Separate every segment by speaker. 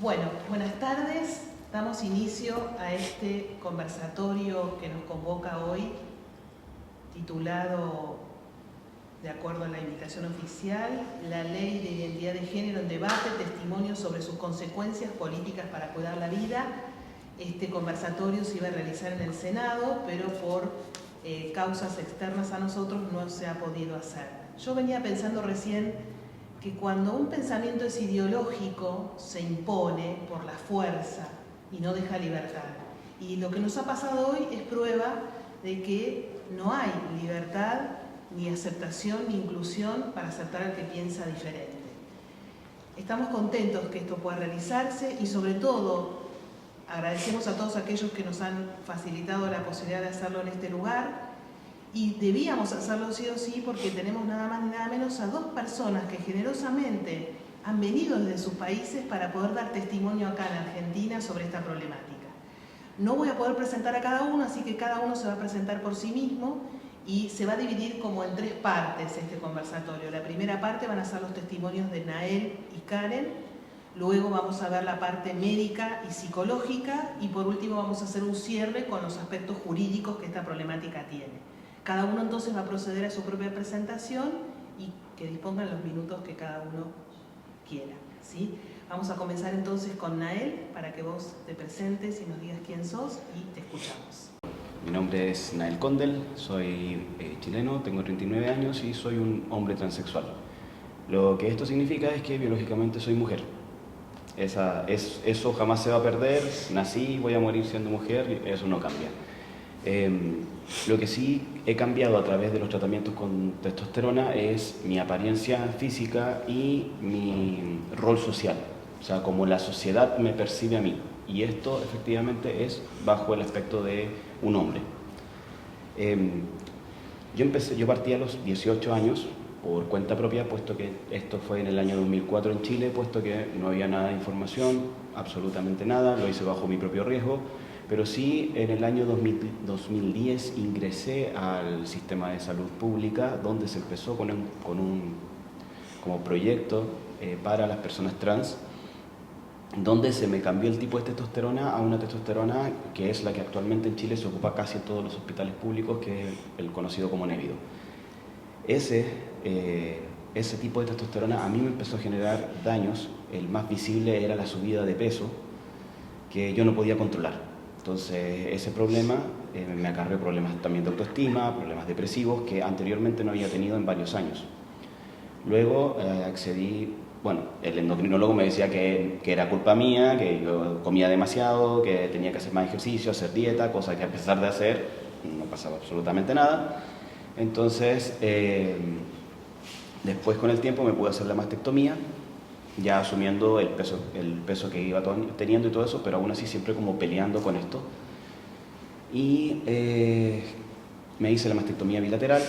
Speaker 1: Bueno, buenas tardes. Damos inicio a este conversatorio que nos convoca hoy, titulado, de acuerdo a la invitación oficial, La Ley de Identidad de Género en debate, testimonios sobre sus consecuencias políticas para cuidar la vida. Este conversatorio se iba a realizar en el Senado, pero por causas externas a nosotros no se ha podido hacer. Yo venía pensando recién que cuando un pensamiento es ideológico, se impone por la fuerza y no deja libertad. Y lo que nos ha pasado hoy es prueba de que no hay libertad, ni aceptación, ni inclusión para aceptar al que piensa diferente. Estamos contentos que esto pueda realizarse y sobre todo agradecemos a todos aquellos que nos han facilitado la posibilidad de hacerlo en este lugar. Y debíamos hacerlo sí o sí porque tenemos nada más ni nada menos a dos personas que generosamente han venido desde sus países para poder dar testimonio acá en Argentina sobre esta problemática. No voy a poder presentar a cada uno, así que cada uno se va a presentar por sí mismo y se va a dividir como en tres partes este conversatorio. La primera parte van a ser los testimonios de Nael y Karen, luego vamos a ver la parte médica y psicológica y por último vamos a hacer un cierre con los aspectos jurídicos que esta problemática tiene. Cada uno entonces va a proceder a su propia presentación y que dispongan los minutos que cada uno quiera, ¿sí? Vamos a comenzar entonces con Nael para que vos te presentes y nos digas quién sos y te escuchamos.
Speaker 2: Mi nombre es Nael Condel, soy chileno, tengo 39 años y soy un hombre transexual. Lo que esto significa es que biológicamente soy mujer. Eso jamás se va a perder, nací, voy a morir siendo mujer, y eso no cambia. Lo que sí he cambiado a través de los tratamientos con testosterona es mi apariencia física y mi rol social, o sea, como la sociedad me percibe a mí. Y esto efectivamente es bajo el aspecto de un hombre. Yo partí a los 18 años por cuenta propia, puesto que esto fue en el año 2004 en Chile, puesto que no había nada de información, absolutamente nada, lo hice bajo mi propio riesgo. Pero sí, en el año 2010 ingresé al sistema de salud pública, donde se empezó con un como proyecto para las personas trans, donde se me cambió el tipo de testosterona a una testosterona que es la que actualmente en Chile se ocupa casi en todos los hospitales públicos, que es el conocido como Nevido. Ese tipo de testosterona a mí me empezó a generar daños. El más visible era la subida de peso, que yo no podía controlar. Entonces, ese problema me acarreó problemas también de autoestima, problemas depresivos que anteriormente no había tenido en varios años. Luego accedí, el endocrinólogo me decía que era culpa mía, que yo comía demasiado, que tenía que hacer más ejercicio, hacer dieta, cosa que a pesar de hacer no pasaba absolutamente nada. Entonces, después con el tiempo me pude hacer la mastectomía, ya asumiendo el peso que iba teniendo y todo eso, pero aún así siempre como peleando con esto. Y me hice la mastectomía bilateral,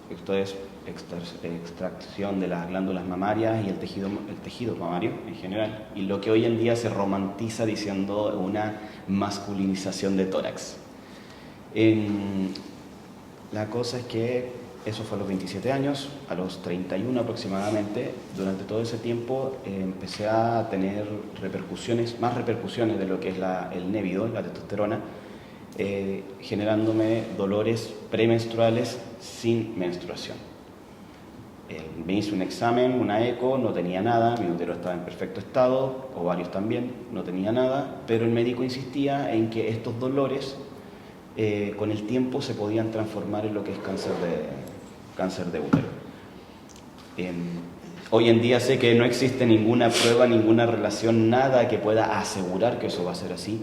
Speaker 2: esto es extracción de las glándulas mamarias y el tejido mamario en general, y lo que hoy en día se romantiza diciendo una masculinización de tórax. La cosa es que eso fue a los 27 años, a los 31 aproximadamente. Durante todo ese tiempo empecé a tener más repercusiones de lo que es el Nevido, la testosterona, generándome dolores premenstruales sin menstruación. Me hice un examen, una eco, no tenía nada, mi útero estaba en perfecto estado, ovarios también, no tenía nada, pero el médico insistía en que estos dolores con el tiempo se podían transformar en lo que es cáncer de útero. Hoy en día sé que no existe ninguna prueba, ninguna relación, nada que pueda asegurar que eso va a ser así,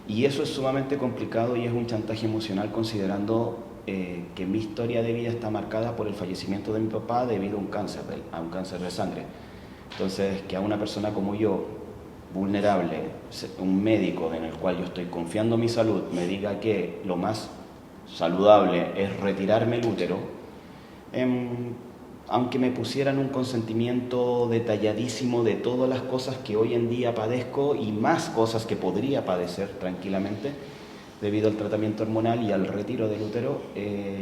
Speaker 2: y eso es sumamente complicado y es un chantaje emocional, considerando que mi historia de vida está marcada por el fallecimiento de mi papá debido a un cáncer de sangre. Entonces, que a una persona como yo, vulnerable, un médico en el cual yo estoy confiando mi salud, me diga que lo más saludable es retirarme el útero, aunque me pusieran un consentimiento detalladísimo de todas las cosas que hoy en día padezco y más cosas que podría padecer tranquilamente debido al tratamiento hormonal y al retiro del útero,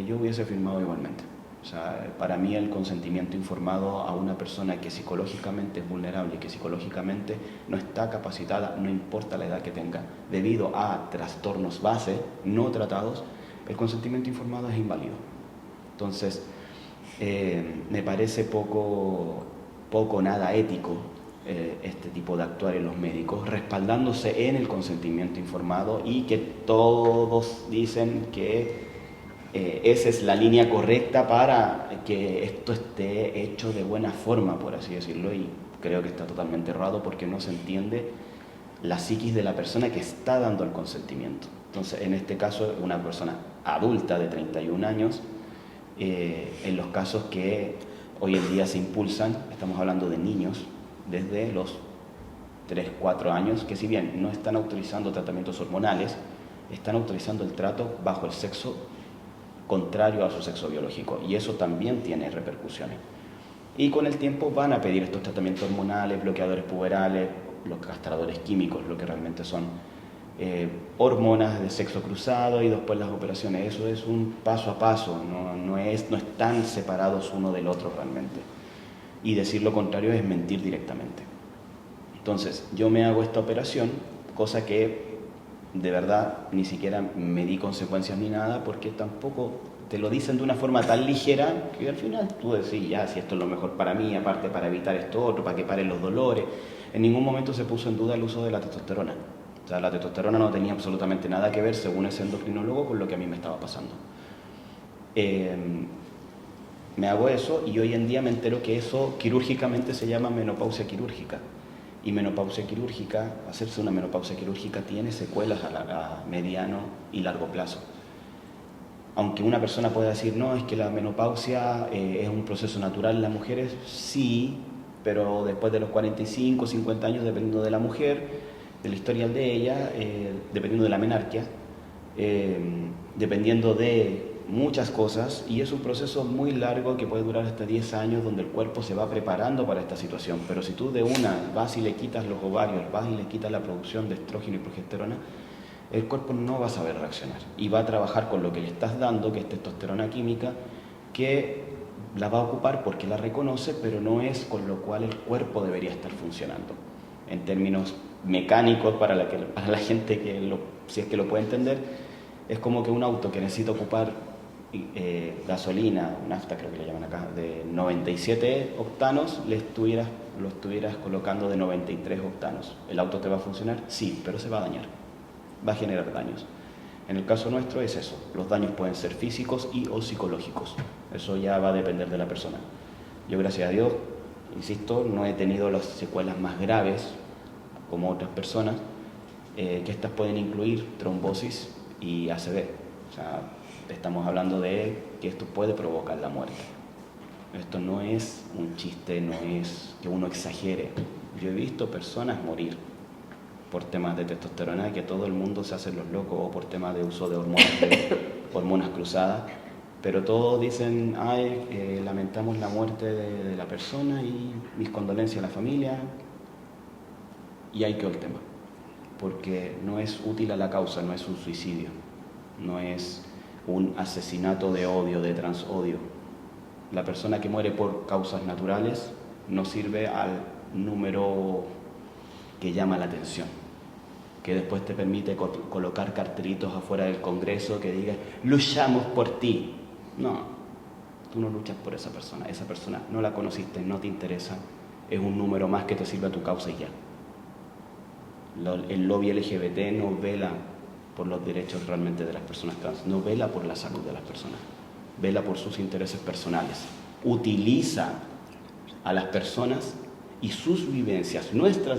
Speaker 2: yo hubiese firmado igualmente. O sea, para mí el consentimiento informado a una persona que psicológicamente es vulnerable y que psicológicamente no está capacitada, no importa la edad que tenga, debido a trastornos base no tratados, el consentimiento informado es inválido. Entonces, me parece poco nada ético este tipo de actuar en los médicos, respaldándose en el consentimiento informado y que todos dicen que esa es la línea correcta para que esto esté hecho de buena forma, por así decirlo, y creo que está totalmente errado porque no se entiende la psiquis de la persona que está dando el consentimiento. Entonces, en este caso, una persona adulta de 31 años, en los casos que hoy en día se impulsan, estamos hablando de niños desde los 3, 4 años, que si bien no están autorizando tratamientos hormonales, están autorizando el trato bajo el sexo contrario a su sexo biológico, y eso también tiene repercusiones. Y con el tiempo van a pedir estos tratamientos hormonales, bloqueadores puberales, los castradores químicos, lo que realmente son hormonas de sexo cruzado y después las operaciones. Eso es un paso a paso, no están separados uno del otro realmente. Y decir lo contrario es mentir directamente. Entonces, yo me hago esta operación, cosa que de verdad ni siquiera me di consecuencias ni nada, porque tampoco te lo dicen de una forma tan ligera que al final tú decís, ya, si esto es lo mejor para mí, aparte para evitar esto otro, para que paren los dolores. En ningún momento se puso en duda el uso de la testosterona. O sea, la testosterona no tenía absolutamente nada que ver, según ese endocrinólogo, con lo que a mí me estaba pasando. Me hago eso y hoy en día me entero que eso quirúrgicamente se llama menopausia quirúrgica. Y menopausia quirúrgica, hacerse una menopausia quirúrgica tiene secuelas a mediano y largo plazo. Aunque una persona pueda decir, no, es que la menopausia es un proceso natural en las mujeres, sí, pero después de los 45, 50 años, dependiendo de la mujer, del historial de ella, dependiendo de la menarquia, dependiendo de muchas cosas, y es un proceso muy largo que puede durar hasta 10 años, donde el cuerpo se va preparando para esta situación. Pero si tú de una vas y le quitas los ovarios, vas y le quitas la producción de estrógeno y progesterona, el cuerpo no va a saber reaccionar y va a trabajar con lo que le estás dando, que es testosterona química, que la va a ocupar porque la reconoce, pero no es con lo cual el cuerpo debería estar funcionando. En términos mecánicos, para la gente que si es que lo puede entender, es como que un auto que necesita ocupar gasolina, nafta creo que le llaman acá, de 97 octanos, lo estuvieras colocando de 93 octanos. ¿El auto te va a funcionar? Sí, pero se va a dañar, va a generar daños. En el caso nuestro es eso, los daños pueden ser físicos y o psicológicos, eso ya va a depender de la persona. Yo, gracias a Dios, insisto, no he tenido las secuelas más graves como otras personas, que estas pueden incluir trombosis y ACV. O sea, estamos hablando de que esto puede provocar la muerte. Esto no es un chiste, no es que uno exagere. Yo he visto personas morir por temas de testosterona, que todo el mundo se hace los locos, o por temas de uso de hormonas cruzadas, pero todos dicen, ay, lamentamos la muerte de la persona y mis condolencias a la familia, y ahí quedó el tema, porque no es útil a la causa, no es un suicidio, no es un asesinato de odio, de transodio. La persona que muere por causas naturales no sirve al número que llama la atención, que después te permite colocar cartelitos afuera del Congreso que diga, luchamos por ti. No, tú no luchas por esa persona no la conociste, no te interesa, es un número más que te sirve a tu causa y ya. El lobby LGBT no vela por los derechos realmente de las personas trans, no vela por la salud de las personas, vela por sus intereses personales, utiliza a las personas y sus vivencias, nuestro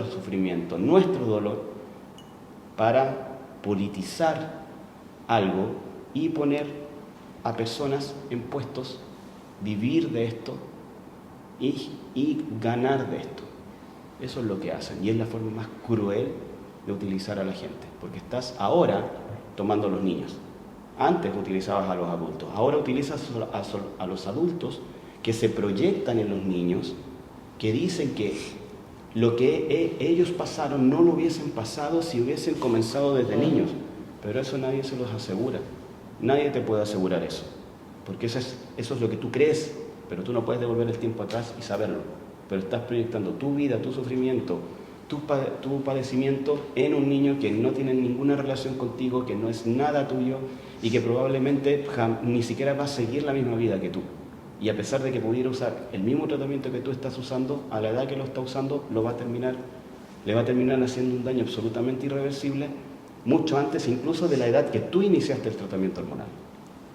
Speaker 2: sufrimiento, nuestro dolor, para politizar algo y poner a personas en puestos, vivir de esto y ganar de esto. Eso es lo que hacen y es la forma más cruel de utilizar a la gente, porque estás ahora tomando a los niños. Antes utilizabas a los adultos, ahora utilizas a los adultos que se proyectan en los niños, que dicen que lo que ellos pasaron no lo hubiesen pasado si hubiesen comenzado desde niños, pero eso nadie se los asegura, nadie te puede asegurar eso. porque eso es lo que tú crees, pero tú no puedes devolver el tiempo atrás y saberlo, pero estás proyectando tu vida, tu sufrimiento, tu padecimiento en un niño que no tiene ninguna relación contigo, que no es nada tuyo y que probablemente ni siquiera va a seguir la misma vida que tú. Y a pesar de que pudiera usar el mismo tratamiento que tú estás usando, a la edad que lo está usando, le va a terminar haciendo un daño absolutamente irreversible, mucho antes incluso de la edad que tú iniciaste el tratamiento hormonal.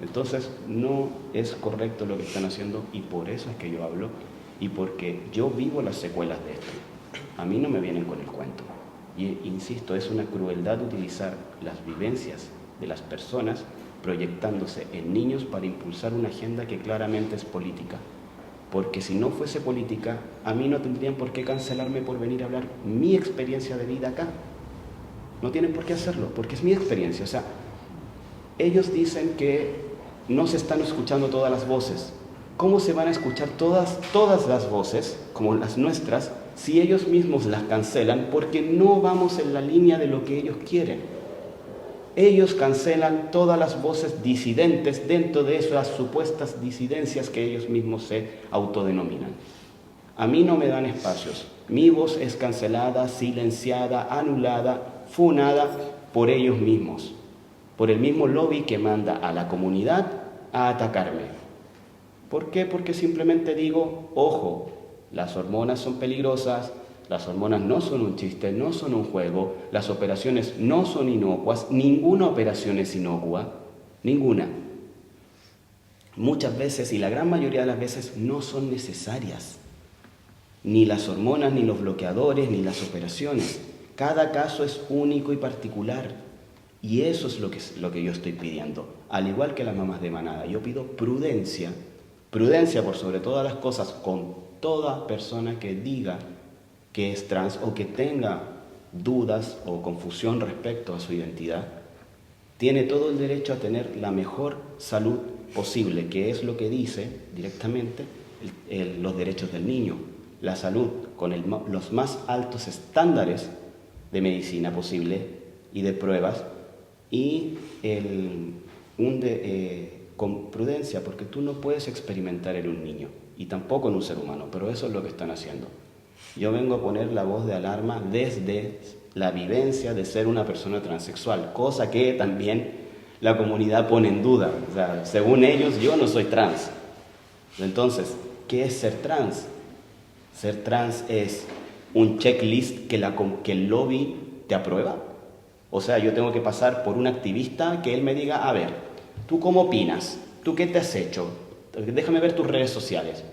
Speaker 2: Entonces, no es correcto lo que están haciendo y por eso es que yo hablo y porque yo vivo las secuelas de esto. A mí no me vienen con el cuento. Y insisto, es una crueldad utilizar las vivencias de las personas proyectándose en niños para impulsar una agenda que claramente es política. Porque si no fuese política, a mí no tendrían por qué cancelarme por venir a hablar mi experiencia de vida acá. No tienen por qué hacerlo, porque es mi experiencia. O sea, ellos dicen que no se están escuchando todas las voces. ¿Cómo se van a escuchar todas las voces, como las nuestras, si ellos mismos las cancelan? Porque no vamos en la línea de lo que ellos quieren. Ellos cancelan todas las voces disidentes dentro de esas supuestas disidencias que ellos mismos se autodenominan. A mí no me dan espacios. Mi voz es cancelada, silenciada, anulada, funada por ellos mismos, por el mismo lobby que manda a la comunidad a atacarme. ¿Por qué? Porque simplemente digo, ojo, las hormonas son peligrosas, las hormonas no son un chiste, no son un juego, las operaciones no son inocuas, ninguna operación es inocua, ninguna. Muchas veces, y la gran mayoría de las veces, no son necesarias. Ni las hormonas, ni los bloqueadores, ni las operaciones. Cada caso es único y particular. Y eso es lo que yo estoy pidiendo. Al igual que las mamás de manada, yo pido prudencia. Prudencia por sobre todas las cosas con toda persona que diga que es trans o que tenga dudas o confusión respecto a su identidad. Tiene todo el derecho a tener la mejor salud posible, que es lo que dice directamente los derechos del niño. La salud con los más altos estándares de medicina posible y de pruebas y con prudencia, porque tú no puedes experimentar en un niño y tampoco en un ser humano, pero eso es lo que están haciendo. Yo vengo a poner la voz de alarma desde la vivencia de ser una persona transexual, cosa que también la comunidad pone en duda. O sea, según ellos, yo no soy trans. Entonces, ¿qué es ser trans? Ser trans es un checklist que el lobby te aprueba. O sea, yo tengo que pasar por un activista que él me diga, a ver, ¿tú cómo opinas? ¿Tú qué te has hecho? Déjame ver tus redes sociales.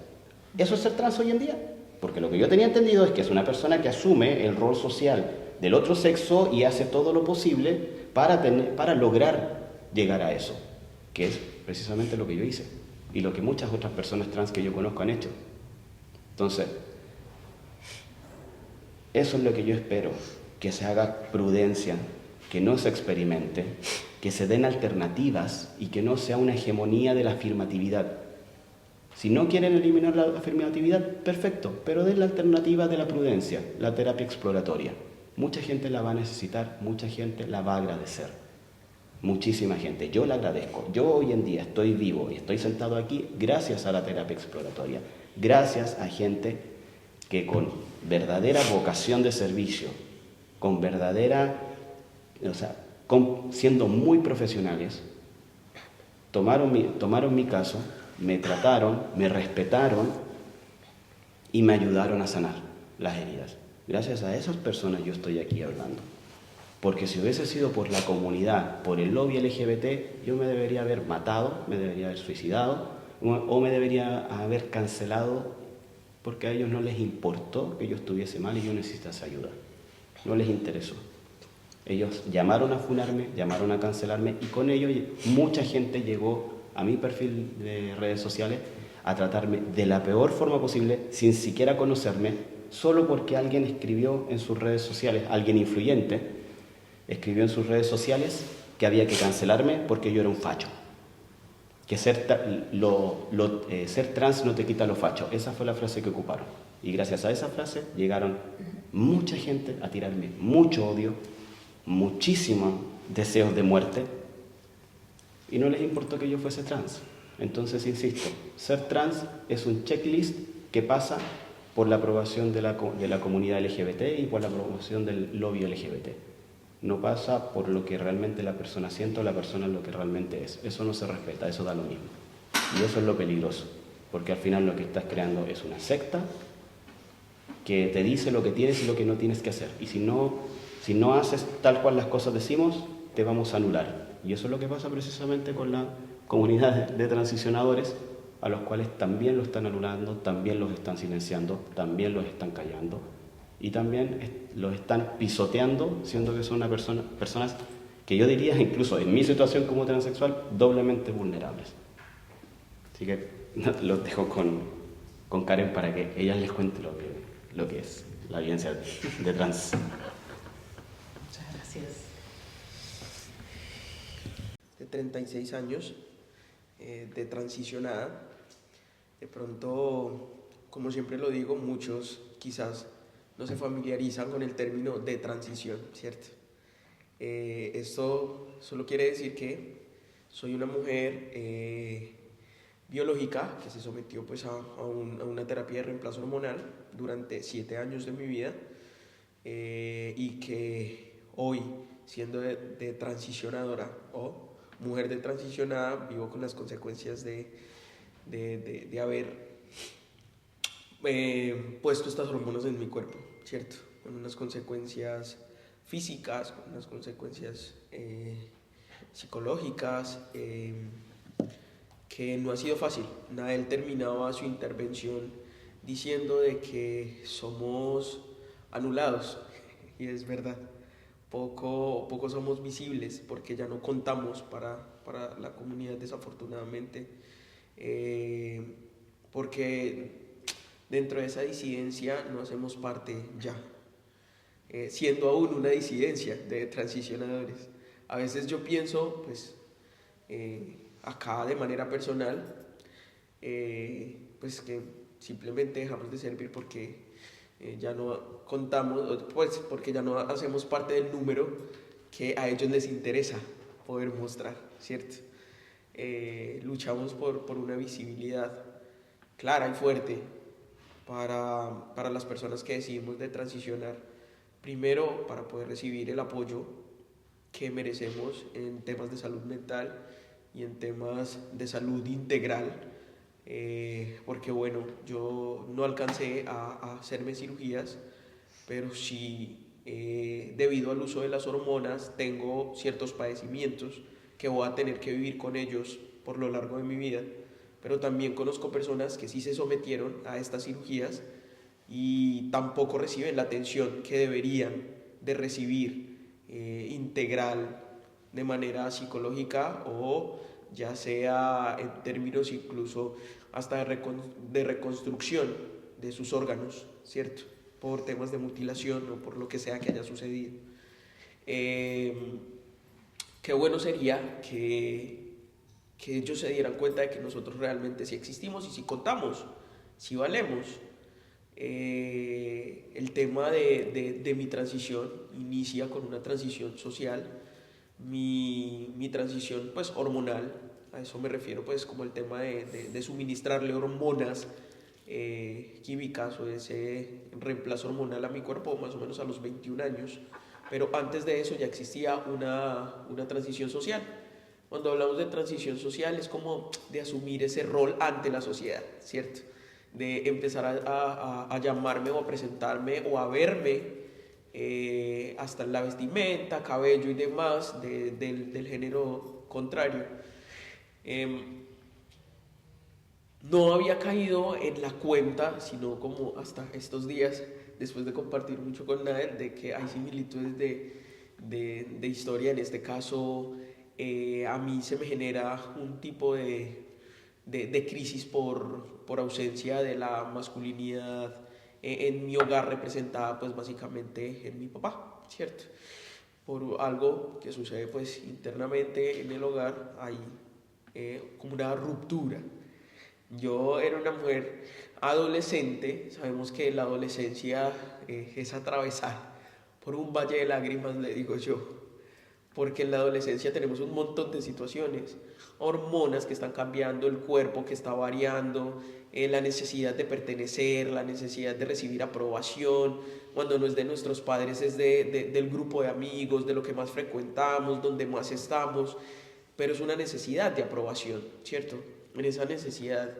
Speaker 2: ¿Eso es ser trans hoy en día? Porque lo que yo tenía entendido es que es una persona que asume el rol social del otro sexo y hace todo lo posible para lograr llegar a eso, que es precisamente lo que yo hice y lo que muchas otras personas trans que yo conozco han hecho. Entonces, eso es lo que yo espero, que se haga prudencia, que no se experimente, que se den alternativas y que no sea una hegemonía de la afirmatividad. Si no quieren eliminar la afirmatividad, perfecto, pero den la alternativa de la prudencia, la terapia exploratoria. Mucha gente la va a necesitar, mucha gente la va a agradecer. Muchísima gente, yo la agradezco. Yo hoy en día estoy vivo y estoy sentado aquí gracias a la terapia exploratoria, gracias a gente que con verdadera vocación de servicio, con verdadera, siendo muy profesionales, tomaron mi caso, me trataron, me respetaron y me ayudaron a sanar las heridas. Gracias a esas personas yo estoy aquí hablando. Porque si hubiese sido por la comunidad, por el lobby LGBT, yo me debería haber matado, me debería haber suicidado o me debería haber cancelado porque a ellos no les importó que yo estuviese mal y yo necesitase ayuda. No les interesó. Ellos llamaron a funarme, llamaron a cancelarme y con ello mucha gente llegó a mi perfil de redes sociales a tratarme de la peor forma posible, sin siquiera conocerme, solo porque alguien escribió en sus redes sociales, alguien influyente, escribió en sus redes sociales que había que cancelarme porque yo era un facho. Que ser trans no te quita lo facho. Esa fue la frase que ocuparon. Y gracias a esa frase llegaron mucha gente a tirarme mucho odio, muchísimos deseos de muerte, y no les importó que yo fuese trans. Entonces, insisto, ser trans es un checklist que pasa por la aprobación de la comunidad LGBT y por la aprobación del lobby LGBT. No pasa por lo que realmente la persona siente o la persona lo que realmente es. Eso no se respeta, eso da lo mismo. Y eso es lo peligroso, porque al final lo que estás creando es una secta que te dice lo que tienes y lo que no tienes que hacer. Y si no haces tal cual las cosas decimos, te vamos a anular. Y eso es lo que pasa precisamente con la comunidad de transicionadores, a los cuales también lo están anulando, también los están silenciando, también los están callando y también los están pisoteando, siendo que son personas que yo diría, incluso en mi situación como transexual, doblemente vulnerables. Así que los dejo con Karen para que ella les cuente lo que es la vivencia de trans.
Speaker 1: Muchas gracias.
Speaker 3: De 36 años, de transicionada. De pronto, como siempre lo digo, muchos quizás no se familiarizan con el término de transición, ¿cierto? Esto solo quiere decir que soy una mujer biológica que se sometió pues, a una terapia de reemplazo hormonal durante 7 años de mi vida y que hoy, siendo de transicionadora o mujer de transicionada, vivo con las consecuencias de haber puesto estas hormonas en mi cuerpo, ¿cierto? Con unas consecuencias físicas, con unas consecuencias psicológicas, que no ha sido fácil. Nadie terminaba su intervención diciendo de que somos anulados, y es verdad. Poco somos visibles porque ya no contamos para la comunidad, desafortunadamente, porque dentro de esa disidencia no hacemos parte ya, siendo aún una disidencia de transicionadores. A veces yo pienso, pues, acá de manera personal, pues que simplemente dejamos de servir porque ya no contamos, pues porque ya no hacemos parte del número que a ellos les interesa poder mostrar, ¿cierto? Luchamos por una visibilidad clara y fuerte para las personas que decidimos de transicionar, primero para poder recibir el apoyo que merecemos en temas de salud mental y en temas de salud integral, porque bueno, yo no alcancé a hacerme cirugías, pero sí, debido al uso de las hormonas, tengo ciertos padecimientos que voy a tener que vivir con ellos por lo largo de mi vida. Pero también conozco personas que sí se sometieron a estas cirugías y tampoco reciben la atención que deberían de recibir, integral, de manera psicológica o ya sea en términos incluso hasta de reconstrucción de sus órganos, ¿cierto? Por temas de mutilación o por lo que sea que haya sucedido. Qué bueno sería que ellos se dieran cuenta de que nosotros realmente sí existimos y sí contamos, sí valemos. El tema de mi transición inicia con una transición social, mi transición pues hormonal, a eso me refiero pues como el tema de suministrarle hormonas químicas o ese reemplazo hormonal a mi cuerpo más o menos a los 21 años, pero antes de eso ya existía una transición social. Cuando hablamos de transición social es como de asumir ese rol ante la sociedad, ¿cierto? De empezar a llamarme o a presentarme o a verme hasta en la vestimenta, cabello y demás del género contrario. No había caído en la cuenta, sino como hasta estos días, después de compartir mucho con Nader, de que hay similitudes de historia. En este caso, a mí se me genera un tipo de crisis por ausencia de la masculinidad en mi hogar, representada pues básicamente en mi papá, ¿cierto? Por algo que sucede pues internamente en el hogar, hay como una ruptura. Yo era una mujer adolescente, sabemos que la adolescencia es atravesar por un valle de lágrimas, le digo yo, porque en la adolescencia tenemos un montón de situaciones, hormonas que están cambiando, el cuerpo que está variando, la necesidad de pertenecer, la necesidad de recibir aprobación, cuando no es de nuestros padres es del grupo de amigos, de lo que más frecuentamos, donde más estamos, pero es una necesidad de aprobación, ¿cierto? En esa necesidad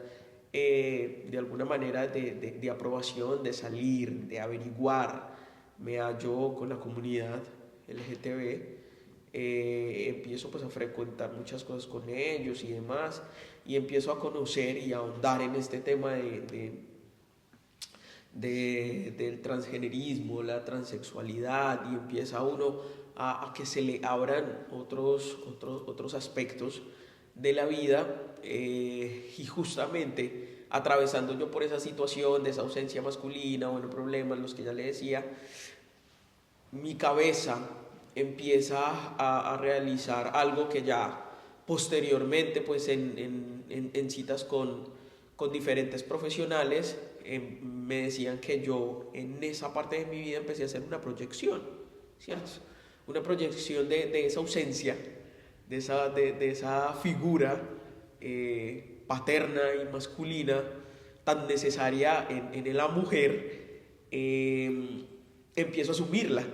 Speaker 3: de alguna manera de aprobación, de salir, de averiguar, me hallo con la comunidad LGTB. Empiezo pues a frecuentar muchas cosas con ellos y demás, y empiezo a conocer y a ahondar en este tema del transgenerismo, la transexualidad, y empieza uno a que se le abran otros aspectos de la vida, y justamente atravesando yo por esa situación de esa ausencia masculina, bueno, problemas, los que ya le decía, mi cabeza empieza a realizar algo que ya posteriormente, pues en citas con diferentes profesionales, me decían que yo en esa parte de mi vida empecé a hacer una proyección, ¿cierto? Una proyección de esa ausencia, de esa figura paterna y masculina tan necesaria en la mujer. Empiezo a asumirla.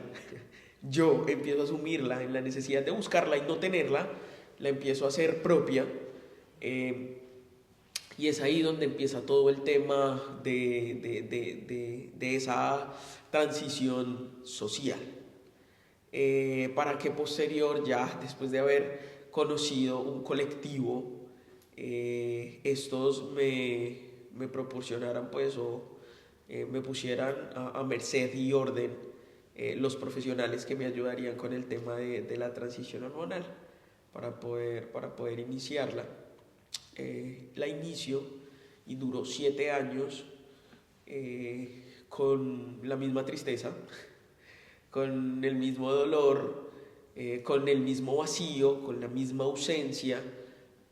Speaker 3: Yo empiezo a asumirla en la necesidad de buscarla y no tenerla, la empiezo a hacer propia, y es ahí donde empieza todo el tema de esa transición social, para que posterior, ya después de haber conocido un colectivo, estos me proporcionaran pues me pusieran a merced y orden los profesionales que me ayudarían con el tema de la transición hormonal para poder iniciarla. La inicio y duró 7 años, con la misma tristeza, con el mismo dolor, con el mismo vacío, con la misma ausencia,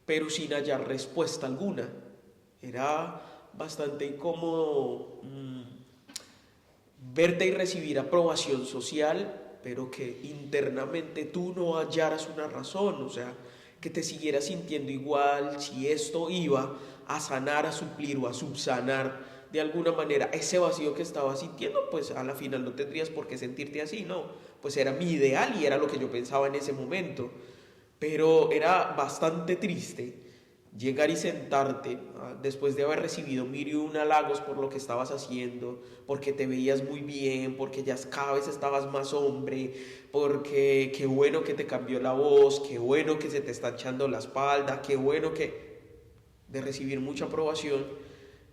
Speaker 3: pero sin hallar respuesta alguna. Era bastante incómodo verte y recibir aprobación social, pero que internamente tú no hallaras una razón, o sea, que te siguieras sintiendo igual, si esto iba a sanar, a suplir o a subsanar de alguna manera ese vacío que estabas sintiendo, pues a la final no tendrías por qué sentirte así, ¿no? Pues era mi ideal y era lo que yo pensaba en ese momento, pero era bastante triste llegar y sentarte después de haber recibido mil y un halagos por lo que estabas haciendo, porque te veías muy bien, porque ya cada vez estabas más hombre, porque qué bueno que te cambió la voz, qué bueno que se te está echando la espalda, qué bueno que de recibir mucha aprobación,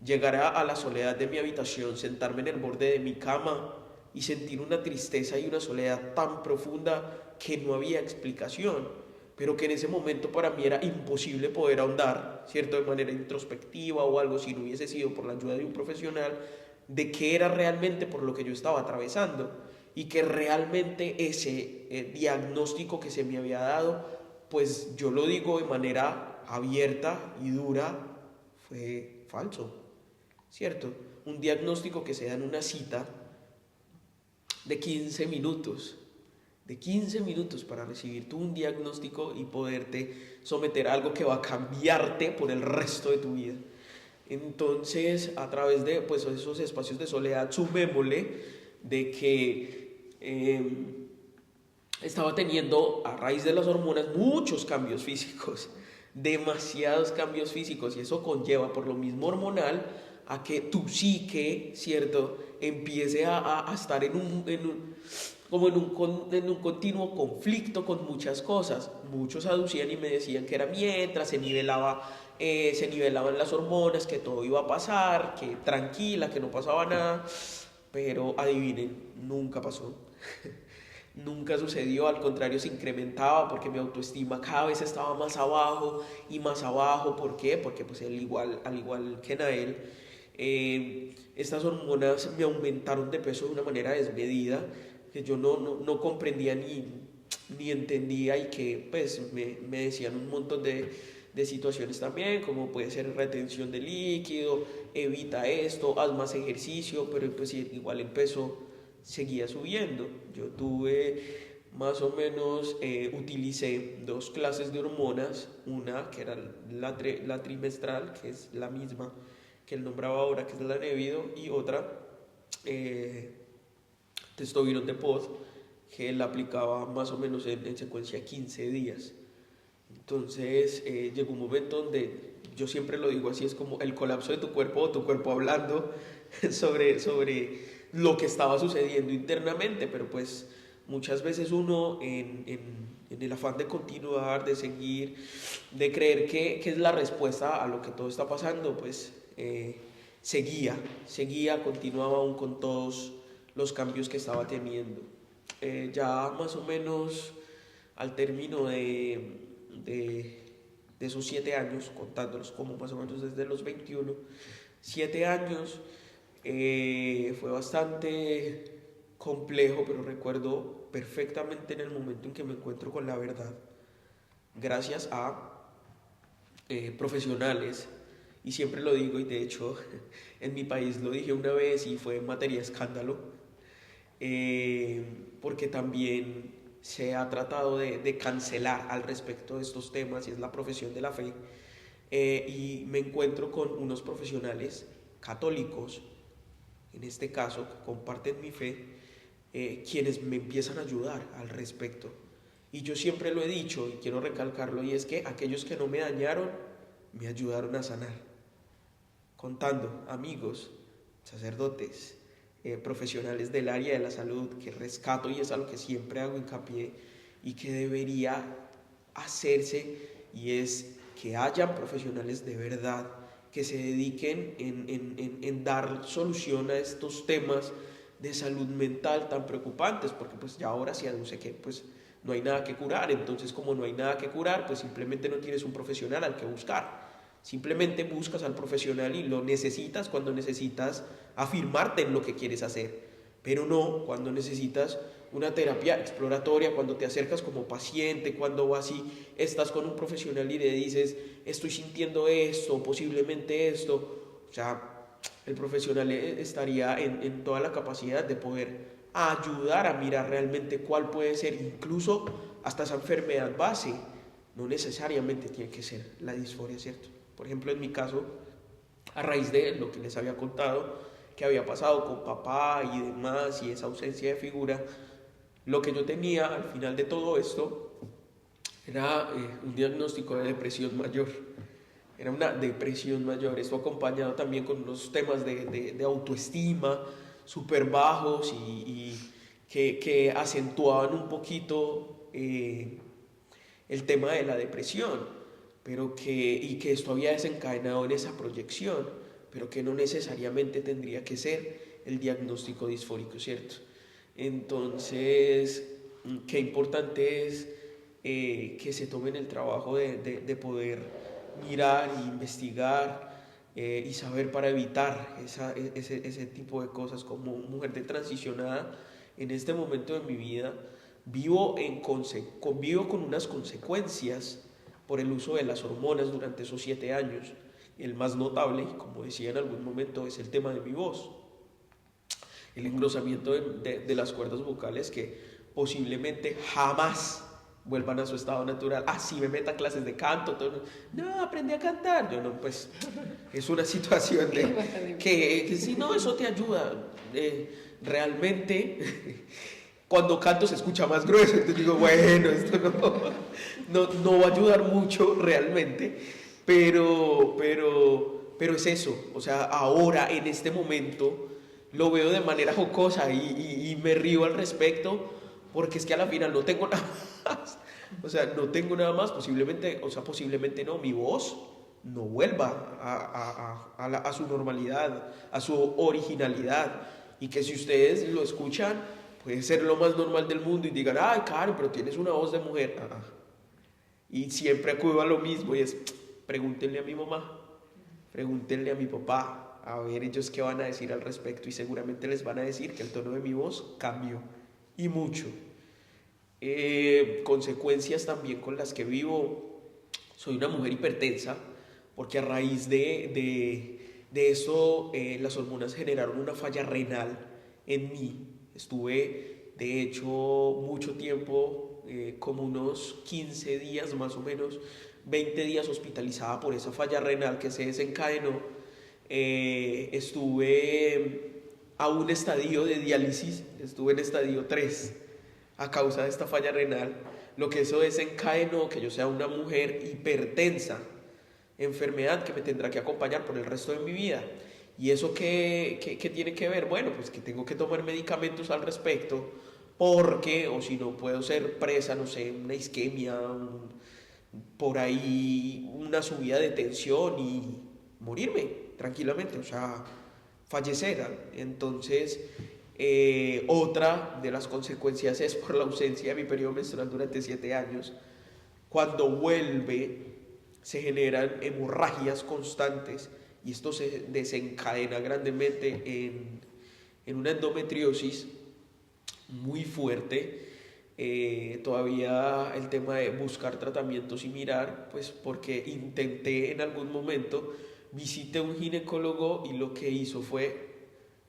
Speaker 3: llegar a la soledad de mi habitación, sentarme en el borde de mi cama y sentir una tristeza y una soledad tan profunda que no había explicación, pero que en ese momento para mí era imposible poder ahondar, ¿cierto?, de manera introspectiva o algo, si no hubiese sido por la ayuda de un profesional, de qué era realmente por lo que yo estaba atravesando, y que realmente ese diagnóstico que se me había dado, pues yo lo digo de manera abierta y dura, fue falso, ¿cierto? Un diagnóstico que se da en una cita de 15 minutos, para recibir tú un diagnóstico y poderte someter a algo que va a cambiarte por el resto de tu vida. Entonces, a través de pues, esos espacios de soledad, sumémosle de que estaba teniendo, a raíz de las hormonas, muchos cambios físicos, demasiados cambios físicos, y eso conlleva, por lo mismo hormonal, a que tu psique, ¿cierto?, empiece a estar en un continuo conflicto con muchas cosas. Muchos aducían y me decían que era mientras se nivelaban las hormonas, que todo iba a pasar, que tranquila, que no pasaba nada, pero adivinen, nunca pasó. Nunca sucedió, al contrario se incrementaba, porque mi autoestima cada vez estaba más abajo y más abajo. ¿Por qué? Porque pues al igual que Nael, estas hormonas me aumentaron de peso de una manera desmedida, que yo no comprendía ni entendía, y que pues me decían un montón de situaciones también, como puede ser retención de líquido, evita esto, haz más ejercicio, pero pues igual el peso seguía subiendo. Yo tuve más o menos utilicé 2 clases de hormonas, una que era la trimestral, que es la misma que él nombraba ahora, que es la Nevido, y otra, testosterona de pod, que él aplicaba más o menos en secuencia 15 días. Entonces llegó un momento donde, yo siempre lo digo así, es como el colapso de tu cuerpo o tu cuerpo hablando sobre lo que estaba sucediendo internamente, pero pues muchas veces uno en el afán de continuar, de seguir, de creer que es la respuesta a lo que todo está pasando, pues seguía, continuaba aún con todos los cambios que estaba teniendo. Ya más o menos al término de esos 7 años, contándolos como más o menos desde los 21, 7 años, fue bastante complejo, pero recuerdo perfectamente en el momento en que me encuentro con la verdad, gracias a profesionales, y siempre lo digo, y de hecho en mi país lo dije una vez y fue materia de escándalo, porque también se ha tratado de cancelar al respecto de estos temas, y es la profesión de la fe, y me encuentro con unos profesionales católicos, en este caso, que comparten mi fe, quienes me empiezan a ayudar al respecto. Y yo siempre lo he dicho y quiero recalcarlo, y es que aquellos que no me dañaron, me ayudaron a sanar. Contando amigos, sacerdotes, profesionales del área de la salud, que rescato, y es a lo que siempre hago hincapié y que debería hacerse, y es que hayan profesionales de verdad que se dediquen en dar solución a estos temas de salud mental tan preocupantes, porque pues ya ahora se aduce que pues no hay nada que curar. Entonces, como no hay nada que curar, pues simplemente no tienes un profesional al que buscar. Simplemente buscas al profesional y lo necesitas cuando necesitas afirmarte en lo que quieres hacer, pero no cuando necesitas una terapia exploratoria, cuando te acercas como paciente, cuando vas y estás con un profesional y le dices, estoy sintiendo esto, posiblemente esto. O sea, el profesional estaría en toda la capacidad de poder ayudar a mirar realmente cuál puede ser, incluso hasta esa enfermedad base. No necesariamente tiene que ser la disforia, ¿cierto? Por ejemplo, en mi caso, a raíz de lo que les había contado, que había pasado con papá y demás, y esa ausencia de figura, lo que yo tenía al final de todo esto era un diagnóstico de depresión mayor. Era una depresión mayor, esto acompañado también con unos temas de autoestima súper bajos y que acentuaban un poquito el tema de la depresión, pero que esto había desencadenado en esa proyección, pero que no necesariamente tendría que ser el diagnóstico disfórico, ¿cierto? Entonces, qué importante es que se tomen el trabajo de poder mirar e investigar y saber para evitar ese tipo de cosas. Como mujer de transicionada, en este momento de mi vida, vivo con unas consecuencias por el uso de las hormonas durante esos 7 años. El más notable, como decía en algún momento, es el tema de mi voz. El engrosamiento de las cuerdas vocales, que posiblemente jamás vuelvan a su estado natural. Si me meta a clases de canto, todo, no, aprendí a cantar. Yo no, pues es una situación que si no, eso te ayuda. Realmente, cuando canto se escucha más grueso, entonces digo, bueno, esto no va a ayudar mucho realmente, pero es eso. O sea, ahora, en este momento, lo veo de manera jocosa y me río al respecto, porque es que a la final no tengo nada más. O sea, no tengo nada más, posiblemente no, mi voz no vuelva a su normalidad, a su originalidad, y que si ustedes lo escuchan, puede ser lo más normal del mundo y digan, ay, Karen, pero tienes una voz de mujer. Y siempre acudo a lo mismo, y es, pregúntenle a mi mamá, pregúntenle a mi papá, a ver ellos qué van a decir al respecto, y seguramente les van a decir que el tono de mi voz cambió, y mucho. Consecuencias también con las que vivo. Soy una mujer hipertensa, porque a raíz de eso las hormonas generaron una falla renal en mí. Estuve De hecho, mucho tiempo, como unos 15 días más o menos, 20 días hospitalizada por esa falla renal que se desencadenó. Estuve a un estadio de diálisis, estuve en estadio 3 a causa de esta falla renal, lo que eso desencadenó que yo sea una mujer hipertensa, enfermedad que me tendrá que acompañar por el resto de mi vida. ¿Y eso qué tiene que ver? Bueno, pues que tengo que tomar medicamentos al respecto, porque, o si no, puedo ser presa, no sé, una isquemia, por ahí una subida de tensión y morirme tranquilamente, o sea, fallecer. Entonces, otra de las consecuencias es por la ausencia de mi periodo menstrual durante 7 años. Cuando vuelve, se generan hemorragias constantes y esto se desencadena grandemente en una endometriosis muy fuerte. Todavía el tema de buscar tratamientos y mirar, pues porque intenté en algún momento, visité a un ginecólogo y lo que hizo fue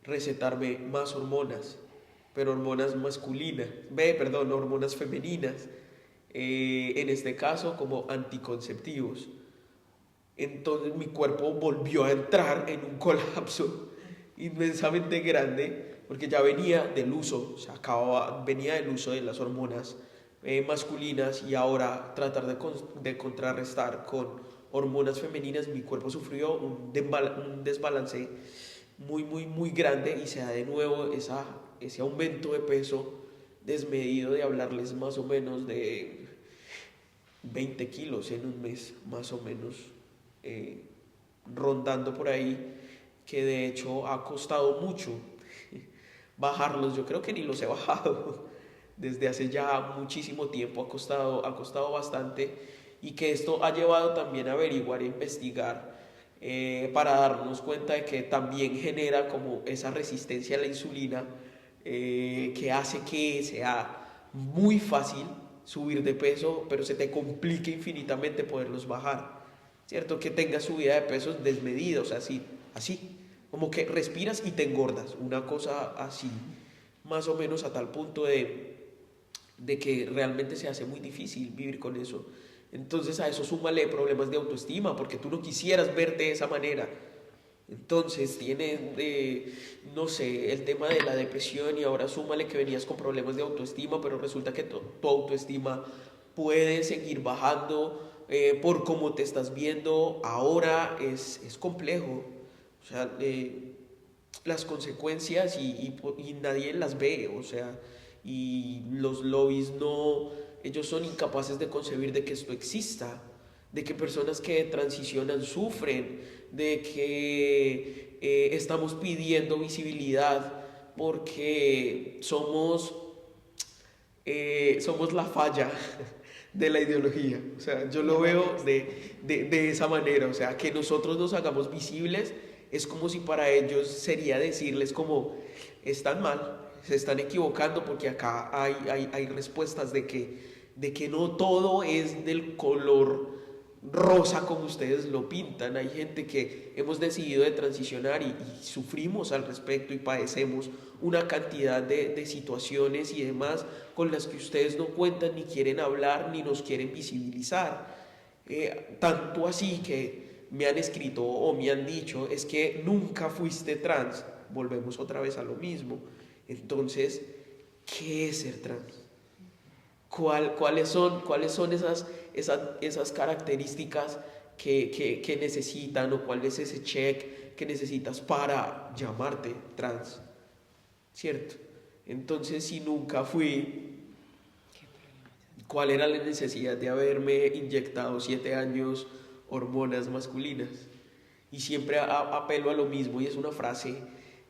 Speaker 3: recetarme más hormonas, pero hormonas masculinas, hormonas femeninas, en este caso como anticonceptivos. Entonces mi cuerpo volvió a entrar en un colapso inmensamente grande, porque ya venía del uso, o sea, venía del uso de las hormonas masculinas, y ahora tratar de contrarrestar con hormonas femeninas, mi cuerpo sufrió un desbalance muy grande, y se da de nuevo ese aumento de peso desmedido, de hablarles más o menos de 20 kilos en un mes, más o menos, rondando por ahí, que de hecho ha costado mucho bajarlos. Yo creo que ni los he bajado desde hace ya muchísimo tiempo, ha costado bastante, y que esto ha llevado también a averiguar e investigar, para darnos cuenta de que también genera como esa resistencia a la insulina, que hace que sea muy fácil subir de peso, pero se te complica infinitamente poderlos bajar, ¿cierto? Que tengas subida de pesos desmedida, o sea, así, como que respiras y te engordas, una cosa así, más o menos, a tal punto de que realmente se hace muy difícil vivir con eso. Entonces a eso súmale problemas de autoestima, porque tú no quisieras verte de esa manera. Entonces tienes, no sé, el tema de la depresión, y ahora súmale que venías con problemas de autoestima, pero resulta que tu autoestima puede seguir bajando, por cómo te estás viendo. Ahora es complejo. O sea, las consecuencias, y nadie las ve, o sea, y los lobbies no, ellos son incapaces de concebir de que esto exista, de que personas que transicionan sufren, de que estamos pidiendo visibilidad porque somos la falla de la ideología. O sea, yo lo veo de esa manera. O sea, que nosotros nos hagamos visibles es como si para ellos sería decirles como: están mal, se están equivocando, porque acá hay respuestas de que no todo es del color rosa como ustedes lo pintan. Hay gente que hemos decidido de transicionar y sufrimos al respecto y padecemos una cantidad de situaciones y demás con las que ustedes no cuentan, ni quieren hablar, ni nos quieren visibilizar. Tanto así que me han escrito o me han dicho: es que nunca fuiste trans. Volvemos otra vez a lo mismo. Entonces, ¿qué es ser trans? ¿Cuáles son esas características que necesitan, o cuál es ese check que necesitas para llamarte trans? ¿Cierto? Entonces, si nunca fui, ¿cuál era la necesidad de haberme inyectado 7 años hormonas masculinas? Y siempre apelo a lo mismo, y es una frase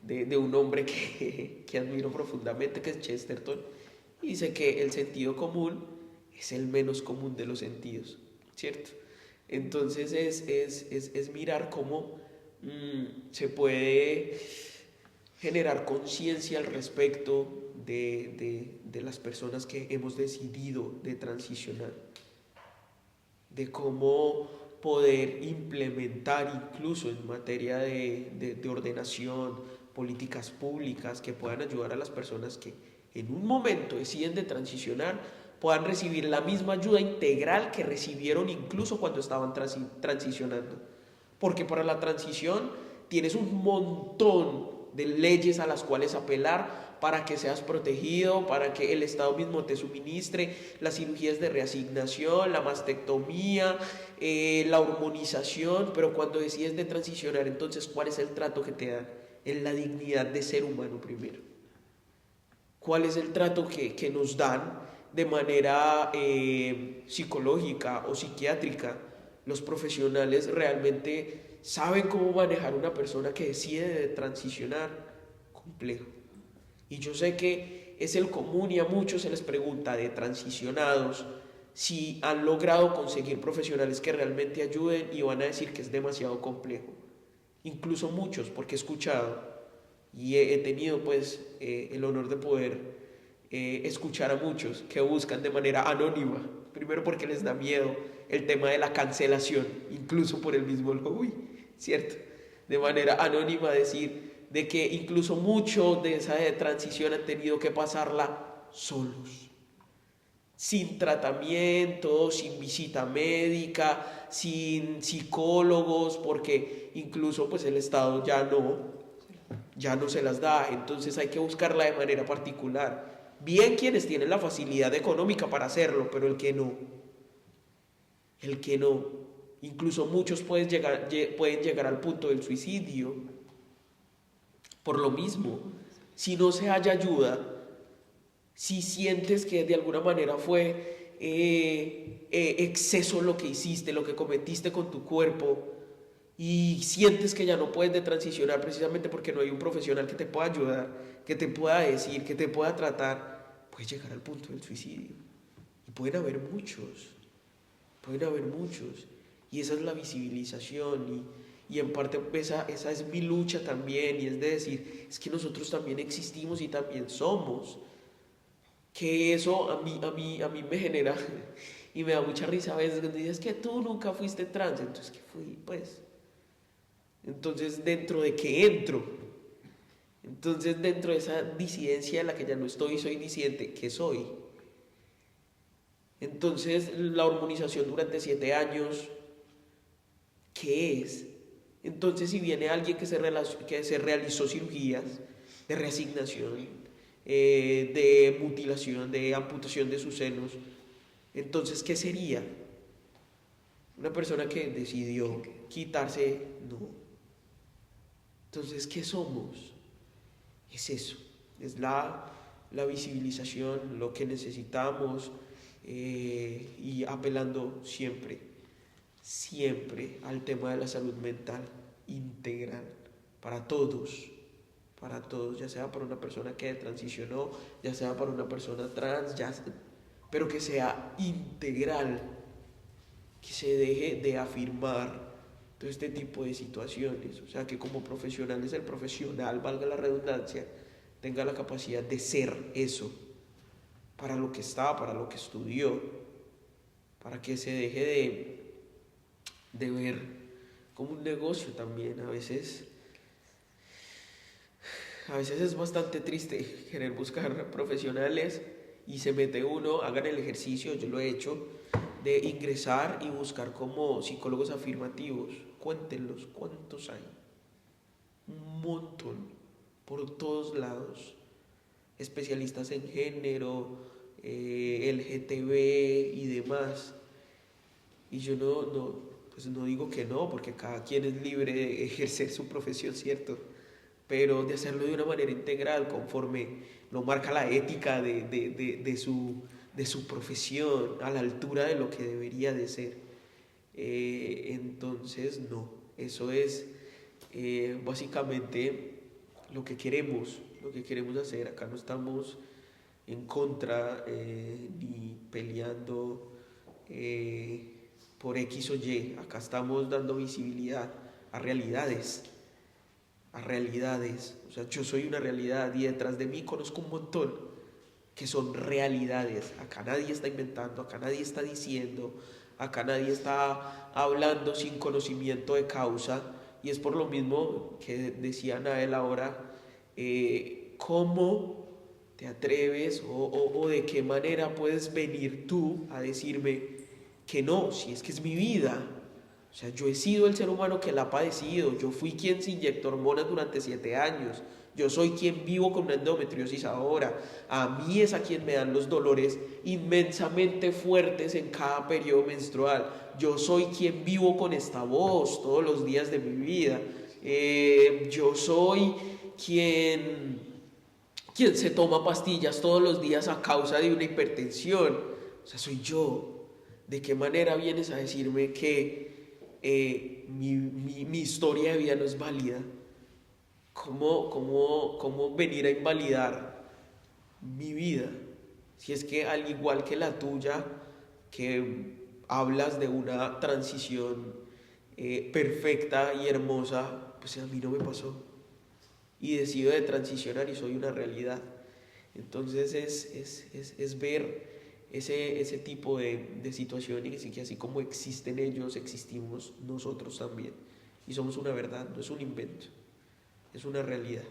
Speaker 3: de un hombre que admiro profundamente, que es Chesterton, y dice que el sentido común es el menos común de los sentidos, ¿cierto? Entonces es mirar cómo se puede generar conciencia al respecto de las personas que hemos decidido de transicionar, de cómo poder implementar, incluso en materia de ordenación, políticas públicas que puedan ayudar a las personas que en un momento deciden de transicionar, puedan recibir la misma ayuda integral que recibieron incluso cuando estaban transicionando. Porque para la transición tienes un montón de leyes a las cuales apelar para que seas protegido, para que el Estado mismo te suministre las cirugías de reasignación, la mastectomía, la hormonización, pero cuando decides de transicionar, entonces, ¿cuál es el trato que te dan? Es la dignidad de ser humano primero. ¿Cuál es el trato que nos dan de manera psicológica o psiquiátrica? Los profesionales realmente saben cómo manejar una persona que decide de transicionar. Complejo. Y yo sé que es el común y a muchos se les pregunta de transicionados si han logrado conseguir profesionales que realmente ayuden y van a decir que es demasiado complejo. Incluso muchos, porque he escuchado y he tenido pues el honor de poder escuchar a muchos que buscan de manera anónima, primero porque les da miedo el tema de la cancelación, incluso por el mismo lobby, ¿cierto? De manera anónima decir de que incluso mucho de esa transición han tenido que pasarla solos, sin tratamiento, sin visita médica, sin psicólogos, porque incluso pues el Estado ya no se las da, entonces hay que buscarla de manera particular. Bien quienes tienen la facilidad económica para hacerlo, pero el que no, incluso muchos pueden llegar al punto del suicidio. Por lo mismo, si no se halla ayuda, si sientes que de alguna manera fue exceso lo que hiciste, lo que cometiste con tu cuerpo, y sientes que ya no puedes de transicionar precisamente porque no hay un profesional que te pueda ayudar, que te pueda decir, que te pueda tratar, puedes llegar al punto del suicidio. Y pueden haber muchos, y esa es la visibilización y en parte esa es mi lucha también, y es de decir, es que nosotros también existimos y también somos, que eso a mí me genera y me da mucha risa a veces cuando dices que tú nunca fuiste trans, entonces ¿qué fui? Pues, entonces ¿dentro de qué entro? Entonces dentro de esa disidencia en la que ya no estoy, soy disidente, ¿qué soy? Entonces la hormonización durante 7 años, ¿qué es? Entonces, si viene alguien que se realizó cirugías de reasignación, de mutilación, de amputación de sus senos, entonces, ¿qué sería? Una persona que decidió quitarse, no. Entonces, ¿qué somos? Es eso, es la visibilización, lo que necesitamos, y apelando siempre al tema de la salud mental integral para todos, ya sea para una persona que transicionó, ya sea para una persona trans, pero que sea integral, que se deje de afirmar todo este tipo de situaciones, o sea, que como profesionales el profesional, valga la redundancia, tenga la capacidad de ser eso, para lo que está, para lo que estudió, para que se deje de ver como un negocio también. A veces es bastante triste querer buscar profesionales y se mete uno, hagan el ejercicio, yo lo he hecho, de ingresar y buscar como psicólogos afirmativos. Cuéntenlos, ¿cuántos hay? Un montón, por todos lados. Especialistas en género, LGTB y demás. Y yo no digo que no, porque cada quien es libre de ejercer su profesión, ¿cierto? Pero de hacerlo de una manera integral, conforme lo marca la ética de su profesión, a la altura de lo que debería de ser. Entonces, no, eso es básicamente lo que queremos hacer. Acá no estamos en contra ni peleando por X o Y. Acá estamos dando visibilidad a realidades. O sea, yo soy una realidad y detrás de mí conozco un montón que son realidades. Acá nadie está inventando, acá nadie está diciendo, acá nadie está hablando sin conocimiento de causa. Y es por lo mismo que decía Nael ahora, cómo te atreves o de qué manera puedes venir tú a decirme que no, si es que es mi vida? O sea, yo he sido el ser humano que la ha padecido, yo fui quien se inyectó hormonas durante 7 años, yo soy quien vivo con una endometriosis ahora, a mí es a quien me dan los dolores inmensamente fuertes en cada periodo menstrual, yo soy quien vivo con esta voz todos los días de mi vida, yo soy quien se toma pastillas todos los días a causa de una hipertensión, o sea, soy yo. ¿De qué manera vienes a decirme que mi historia de vida no es válida? ¿Cómo venir a invalidar mi vida? Si es que al igual que la tuya, que hablas de una transición perfecta y hermosa, pues a mí no me pasó. Y decido de transicionar y soy una realidad. Entonces es ver ese tipo de situaciones y que así como existen ellos, existimos nosotros también. Y somos una verdad, no es un invento, es una realidad.